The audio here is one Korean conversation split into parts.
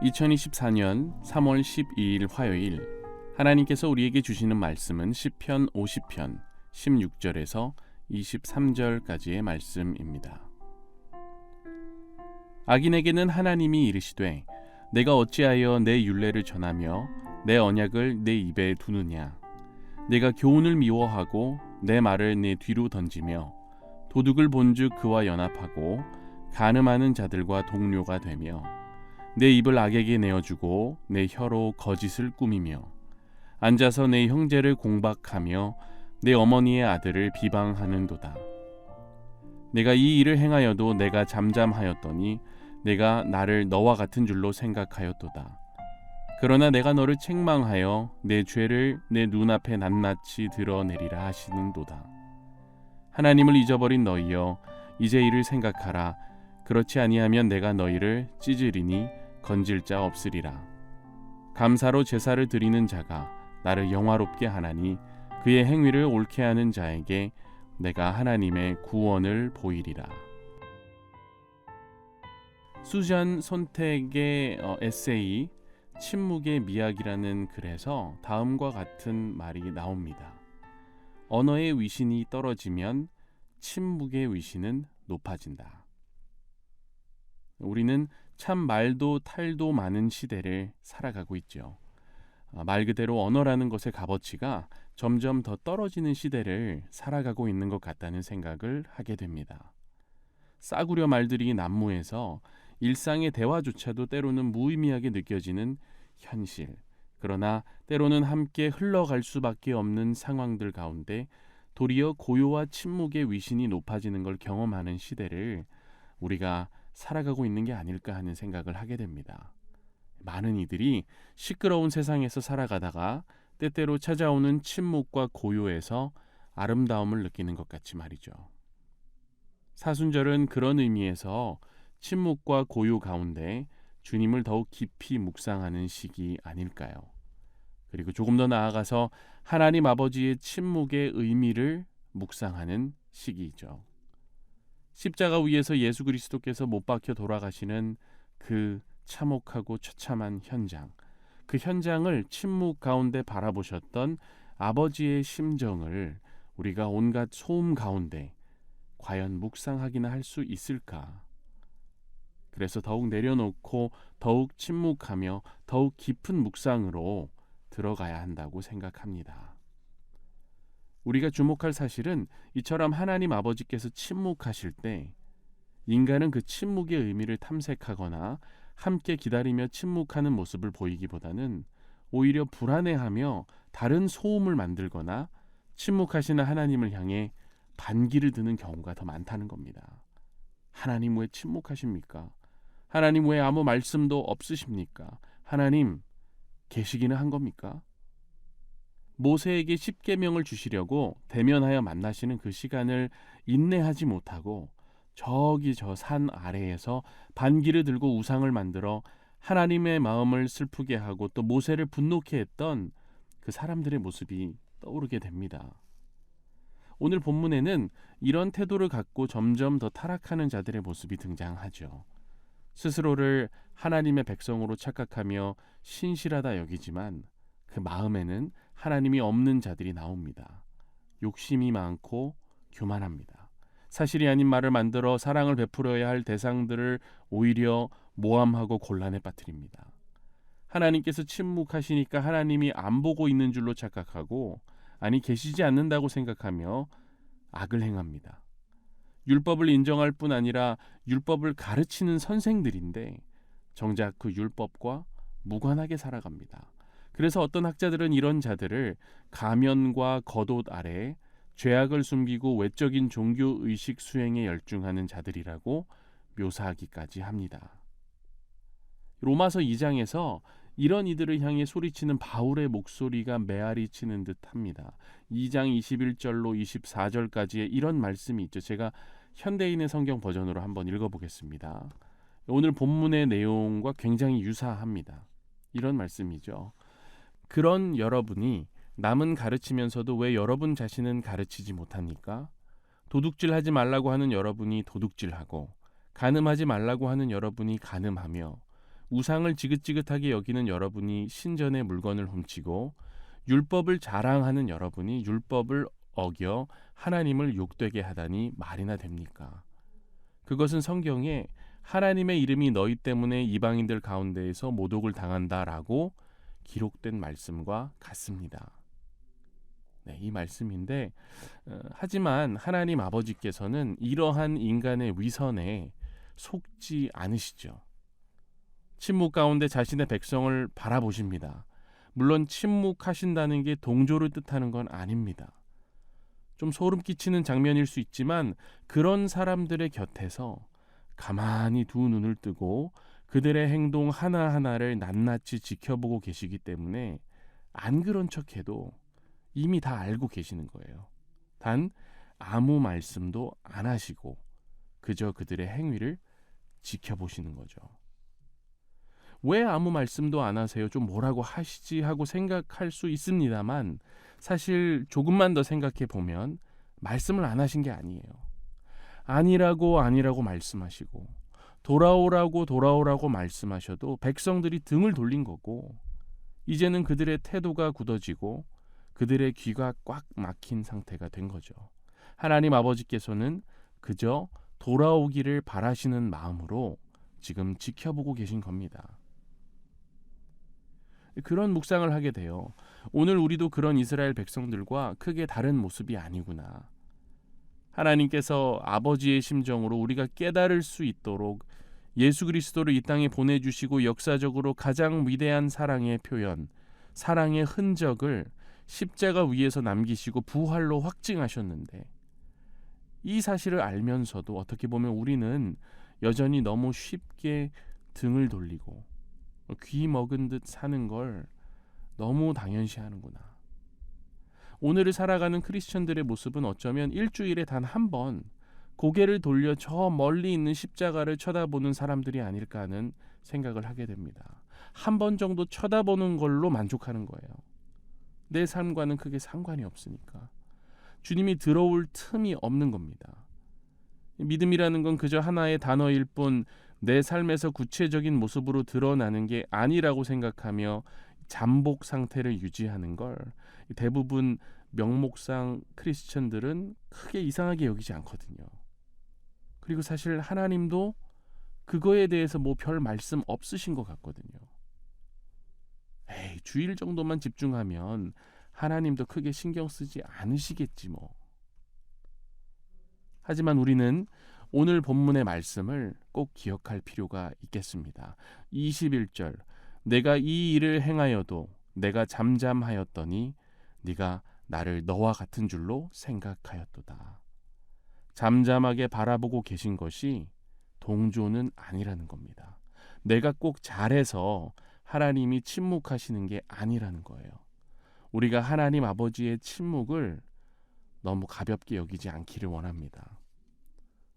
2024년 3월 12일 화요일 하나님께서 우리에게 주시는 말씀은 시편 50편 16절에서 23절까지의 말씀입니다. 악인에게는 하나님이 이르시되 내가 어찌하여 내 율례를 전하며 내 언약을 내 입에 두느냐. 내가 교훈을 미워하고 내 말을 내 뒤로 던지며 도둑을 본즉 그와 연합하고 간음하는 자들과 동료가 되며 내 입을 악에게 내어주고 내 혀로 거짓을 꾸미며 앉아서 내 형제를 공박하며 내 어머니의 아들을 비방하는도다. 내가 이 일을 행하여도 내가 잠잠하였더니 내가 나를 너와 같은 줄로 생각하였도다. 그러나 내가 너를 책망하여 내 죄를 내 눈앞에 낱낱이 드러내리라 하시는도다. 하나님을 잊어버린 너희여, 이제 이를 생각하라. 그렇지 아니하면 내가 너희를 찢으리니 건질 자 없으리라. 감사로 제사를 드리는 자가 나를 영화롭게 하나니 그의 행위를 옳게 하는 자에게 내가 하나님의 구원을 보이리라. 수잔 손택의 에세이 침묵의 미학이라는 글에서 다음과 같은 말이 나옵니다. 언어의 위신이 떨어지면 침묵의 위신은 높아진다. 우리는 참 말도 탈도 많은 시대를 살아가고 있죠. 말 그대로 언어라는 것의 값어치가 점점 더 떨어지는 시대를 살아가고 있는 것 같다는 생각을 하게 됩니다. 싸구려 말들이 난무해서 일상의 대화조차도 때로는 무의미하게 느껴지는 현실, 그러나 때로는 함께 흘러갈 수밖에 없는 상황들 가운데 도리어 고요와 침묵의 위신이 높아지는 걸 경험하는 시대를 우리가 살아가고 있는 게 아닐까 하는 생각을 하게 됩니다. 많은 이들이 시끄러운 세상에서 살아가다가 때때로 찾아오는 침묵과 고요에서 아름다움을 느끼는 것 같이 말이죠. 사순절은 그런 의미에서 침묵과 고요 가운데 주님을 더욱 깊이 묵상하는 시기 아닐까요? 그리고 조금 더 나아가서 하나님 아버지의 침묵의 의미를 묵상하는 시기이죠. 십자가 위에서 예수 그리스도께서 못 박혀 돌아가시는 그 참혹하고 처참한 현장, 그 현장을 침묵 가운데 바라보셨던 아버지의 심정을 우리가 온갖 소음 가운데 과연 묵상하기나 할 수 있을까? 그래서 더욱 내려놓고 더욱 침묵하며 더욱 깊은 묵상으로 들어가야 한다고 생각합니다. 우리가 주목할 사실은 이처럼 하나님 아버지께서 침묵하실 때 인간은 그 침묵의 의미를 탐색하거나 함께 기다리며 침묵하는 모습을 보이기보다는 오히려 불안해하며 다른 소음을 만들거나 침묵하시는 하나님을 향해 반기를 드는 경우가 더 많다는 겁니다. 하나님 왜 침묵하십니까? 하나님 왜 아무 말씀도 없으십니까? 하나님 계시기는 한 겁니까? 모세에게 십계명을 주시려고 대면하여 만나시는 그 시간을 인내하지 못하고 저기 저 산 아래에서 반기를 들고 우상을 만들어 하나님의 마음을 슬프게 하고 또 모세를 분노케 했던 그 사람들의 모습이 떠오르게 됩니다. 오늘 본문에는 이런 태도를 갖고 점점 더 타락하는 자들의 모습이 등장하죠. 스스로를 하나님의 백성으로 착각하며 신실하다 여기지만 그 마음에는 하나님이 없는 자들이 나옵니다. 욕심이 많고 교만합니다. 사실이 아닌 말을 만들어 사랑을 베풀어야 할 대상들을 오히려 모함하고 곤란에 빠뜨립니다. 하나님께서 침묵하시니까 하나님이 안 보고 있는 줄로 착각하고 아니 계시지 않는다고 생각하며 악을 행합니다. 율법을 인정할 뿐 아니라 율법을 가르치는 선생들인데 정작 그 율법과 무관하게 살아갑니다. 그래서 어떤 학자들은 이런 자들을 가면과 겉옷 아래 죄악을 숨기고 외적인 종교의식 수행에 열중하는 자들이라고 묘사하기까지 합니다. 로마서 2장에서 이런 이들을 향해 소리치는 바울의 목소리가 메아리 치는 듯합니다. 2장 21절로 24절까지의 이런 말씀이 있죠. 제가 현대인의 성경 버전으로 한번 읽어보겠습니다. 오늘 본문의 내용과 굉장히 유사합니다. 이런 말씀이죠. 그런 여러분이 남은 가르치면서도 왜 여러분 자신은 가르치지 못합니까? 도둑질하지 말라고 하는 여러분이 도둑질하고 간음하지 말라고 하는 여러분이 간음하며 우상을 지긋지긋하게 여기는 여러분이 신전의 물건을 훔치고 율법을 자랑하는 여러분이 율법을 어겨 하나님을 욕되게 하다니 말이나 됩니까? 그것은 성경에 하나님의 이름이 너희 때문에 이방인들 가운데에서 모독을 당한다라고 기록된 말씀과 같습니다. 네, 이 말씀인데 하지만 하나님 아버지께서는 이러한 인간의 위선에 속지 않으시죠. 침묵 가운데 자신의 백성을 바라보십니다. 물론 침묵하신다는 게 동조를 뜻하는 건 아닙니다. 좀 소름 끼치는 장면일 수 있지만 그런 사람들의 곁에서 가만히 두 눈을 뜨고 그들의 행동 하나하나를 낱낱이 지켜보고 계시기 때문에 안 그런 척해도 이미 다 알고 계시는 거예요. 단 아무 말씀도 안 하시고 그저 그들의 행위를 지켜보시는 거죠. 왜 아무 말씀도 안 하세요? 좀 뭐라고 하시지 하고 생각할 수 있습니다만 사실 조금만 더 생각해 보면 말씀을 안 하신 게 아니에요. 아니라고 말씀하시고 돌아오라고 말씀하셔도 백성들이 등을 돌린 거고 이제는 그들의 태도가 굳어지고 그들의 귀가 꽉 막힌 상태가 된 거죠. 하나님 아버지께서는 그저 돌아오기를 바라시는 마음으로 지금 지켜보고 계신 겁니다. 그런 묵상을 하게 돼요. 오늘 우리도 그런 이스라엘 백성들과 크게 다른 모습이 아니구나. 하나님께서 아버지의 심정으로 우리가 깨달을 수 있도록 예수 그리스도를 이 땅에 보내주시고 역사적으로 가장 위대한 사랑의 표현, 사랑의 흔적을 십자가 위에서 남기시고 부활로 확증하셨는데 이 사실을 알면서도 어떻게 보면 우리는 여전히 너무 쉽게 등을 돌리고 귀 먹은 듯 사는 걸 너무 당연시하는구나. 오늘을 살아가는 크리스천들의 모습은 어쩌면 일주일에 단 한 번 고개를 돌려 저 멀리 있는 십자가를 쳐다보는 사람들이 아닐까 하는 생각을 하게 됩니다. 한 번 정도 쳐다보는 걸로 만족하는 거예요. 내 삶과는 크게 상관이 없으니까. 주님이 들어올 틈이 없는 겁니다. 믿음이라는 건 그저 하나의 단어일 뿐 내 삶에서 구체적인 모습으로 드러나는 게 아니라고 생각하며 잠복 상태를 유지하는 걸 대부분 명목상 크리스천들은 크게 이상하게 여기지 않거든요. 그리고 사실 하나님도 그거에 대해서 뭐 별 말씀 없으신 것 같거든요. 주일 정도만 집중하면 하나님도 크게 신경 쓰지 않으시겠지 뭐. 하지만 우리는 오늘 본문의 말씀을 꼭 기억할 필요가 있겠습니다. 21절 내가 이 일을 행하여도 내가 잠잠하였더니 네가 나를 너와 같은 줄로 생각하였도다. 잠잠하게 바라보고 계신 것이 동조는 아니라는 겁니다. 내가 꼭 잘해서 하나님이 침묵하시는 게 아니라는 거예요. 우리가 하나님 아버지의 침묵을 너무 가볍게 여기지 않기를 원합니다.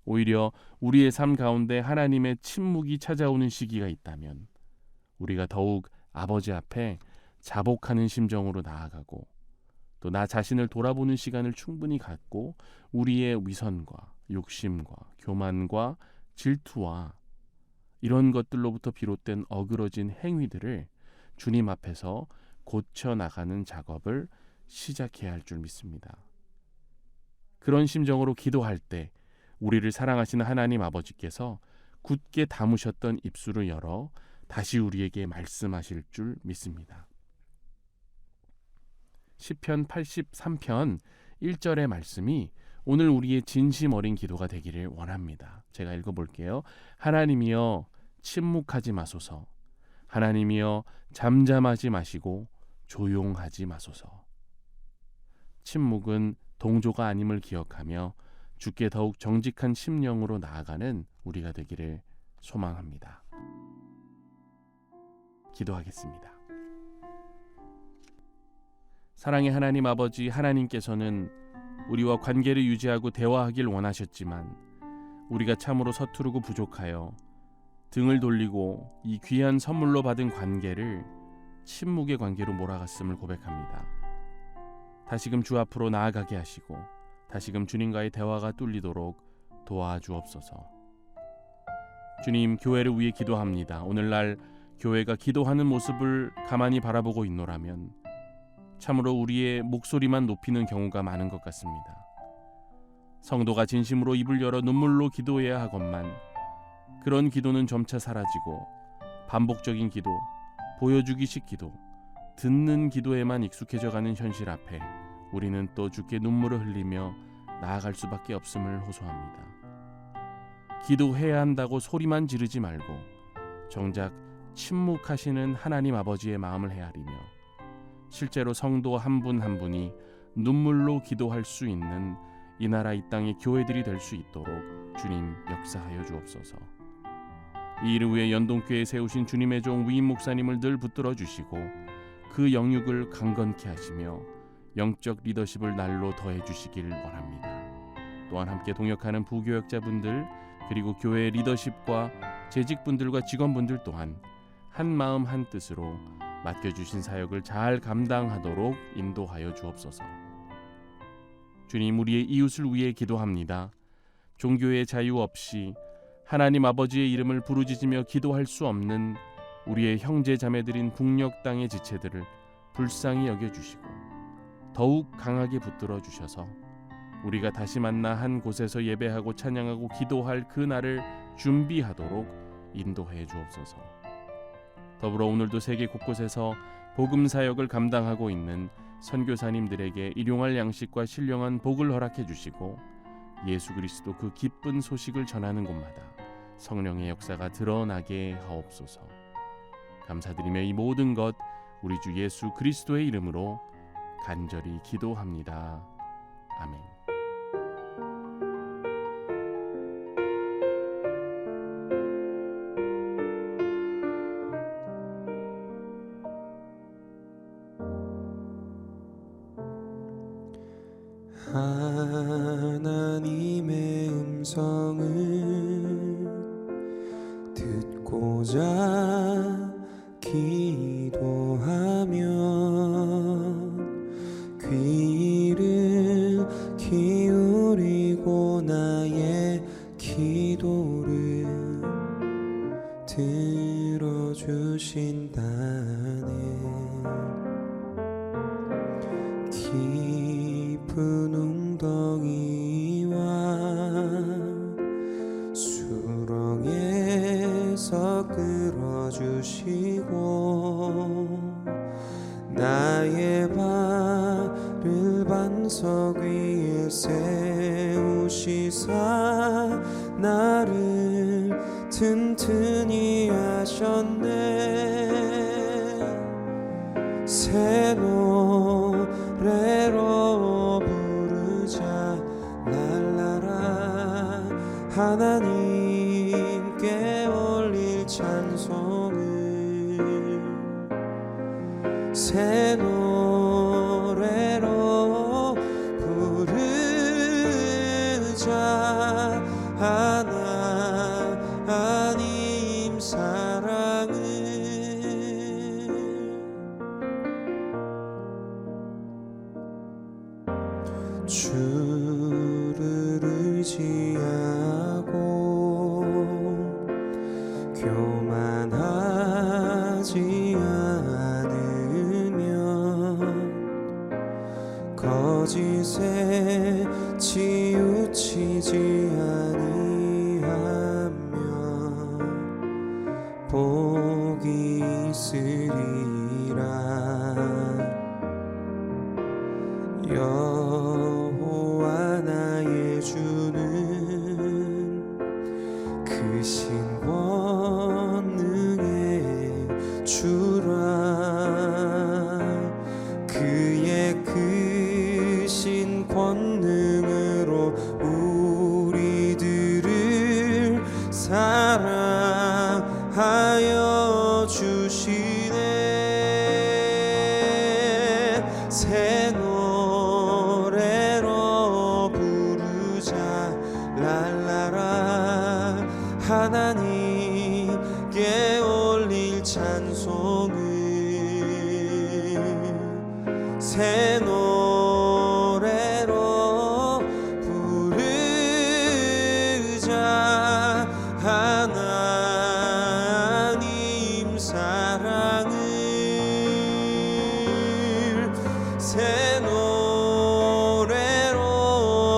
오히려 우리의 삶 가운데 하나님의 침묵이 찾아오는 시기가 있다면 우리가 더욱 아버지 앞에 자복하는 심정으로 나아가고 또 나 자신을 돌아보는 시간을 충분히 갖고 우리의 위선과 욕심과 교만과 질투와 이런 것들로부터 비롯된 어그러진 행위들을 주님 앞에서 고쳐나가는 작업을 시작해야 할 줄 믿습니다. 그런 심정으로 기도할 때 우리를 사랑하시는 하나님 아버지께서 굳게 다무셨던 입술을 열어 다시 우리에게 말씀하실 줄 믿습니다. 시편 83편 1절의 말씀이 오늘 우리의 진심 어린 기도가 되기를 원합니다. 제가 읽어볼게요. 하나님이여 침묵하지 마소서. 하나님이여 잠잠하지 마시고 조용하지 마소서. 침묵은 동조가 아님을 기억하며 주께 더욱 정직한 심령으로 나아가는 우리가 되기를 소망합니다. 기도하겠습니다. 사랑의 하나님 아버지, 하나님께서는 우리와 관계를 유지하고 대화하길 원하셨지만 우리가 참으로 서투르고 부족하여 등을 돌리고 이 귀한 선물로 받은 관계를 침묵의 관계로 몰아갔음을 고백합니다. 다시금 주 앞으로 나아가게 하시고 다시금 주님과의 대화가 뚫리도록 도와주옵소서. 주님, 교회를 위해 기도합니다. 오늘날 교회가 기도하는 모습을 가만히 바라보고 있노라면 참으로 우리의 목소리만 높이는 경우가 많은 것 같습니다. 성도가 진심으로 입을 열어 눈물로 기도해야 하건만 그런 기도는 점차 사라지고 반복적인 기도, 보여주기식 기도, 듣는 기도에만 익숙해져가는 현실 앞에 우리는 또 주께 눈물을 흘리며 나아갈 수밖에 없음을 호소합니다. 기도해야 한다고 소리만 지르지 말고 정작 침묵하시는 하나님 아버지의 마음을 헤아리며 실제로 성도 한 분 한 분이 눈물로 기도할 수 있는 이 나라 이 땅의 교회들이 될 수 있도록 주님 역사하여 주옵소서. 이 일을 위해 연동교회에 세우신 주님의 종 위임 목사님을 늘 붙들어 주시고 그 영육을 강건케 하시며 영적 리더십을 날로 더해 주시길 원합니다. 또한 함께 동역하는 부교역자분들 그리고 교회 리더십과 재직분들과 직원분들 또한 한 마음 한 뜻으로 맡겨주신 사역을 잘 감당하도록 인도하여 주옵소서. 주님, 우리의 이웃을 위해 기도합니다. 종교의 자유 없이 하나님 아버지의 이름을 부르짖으며 기도할 수 없는 우리의 형제 자매들인 북녘 땅의 지체들을 불쌍히 여겨주시고 더욱 강하게 붙들어 주셔서 우리가 다시 만나 한 곳에서 예배하고 찬양하고 기도할 그 날을 준비하도록 인도해 주옵소서. 더불어 오늘도 세계 곳곳에서 복음 사역을 감당하고 있는 선교사님들에게 일용할 양식과 신령한 복을 허락해 주시고 예수 그리스도 그 기쁜 소식을 전하는 곳마다 성령의 역사가 드러나게 하옵소서. 감사드리며 이 모든 것 우리 주 예수 그리스도의 이름으로 간절히 기도합니다. 아멘. 하나님의 음성을 듣고자 기도하면 귀를 기울이고 나의 기도를 들어주신다네. 깊은 웅덩이와 수렁에서 끌어주시고 나의 발을 반석 위에 세우시사 나를 튼튼히 하셨네. 새 노래로 부르자 랄라라. 하나님께 올릴 찬송을 새 노래로 부르자. 하나님 사랑을 주를 의지하고 교만하지 않으면 거짓에 치우치지 아니하면 복이 있으리라. 여호와 나의 주는 크신 권능의 주라. 그의 크신 권능으로 우리들을 사랑하여 주시네. 새 노래로 부르자 랄라라. 하나님께 올릴 찬송을 새 노래로 부르자. 하나님 사랑 새 노래로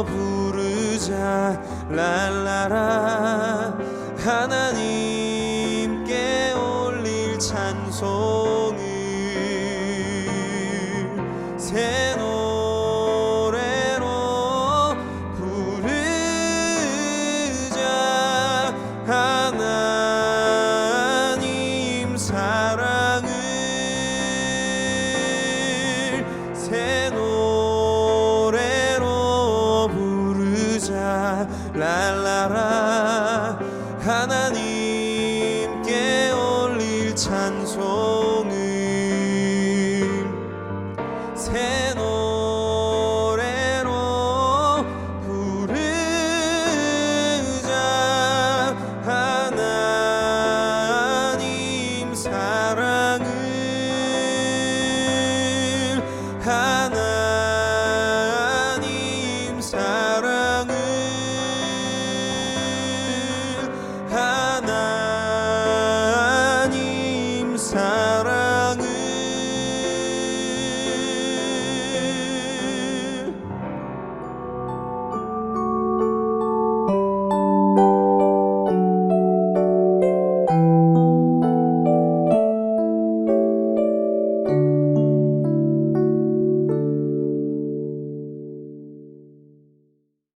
부르자 랄라라 하나님께 올릴 찬송을 새 노래로 부르자 하나님 사랑을 새 노래로 부르자 랄라라 하나님께 올릴 찬송을 새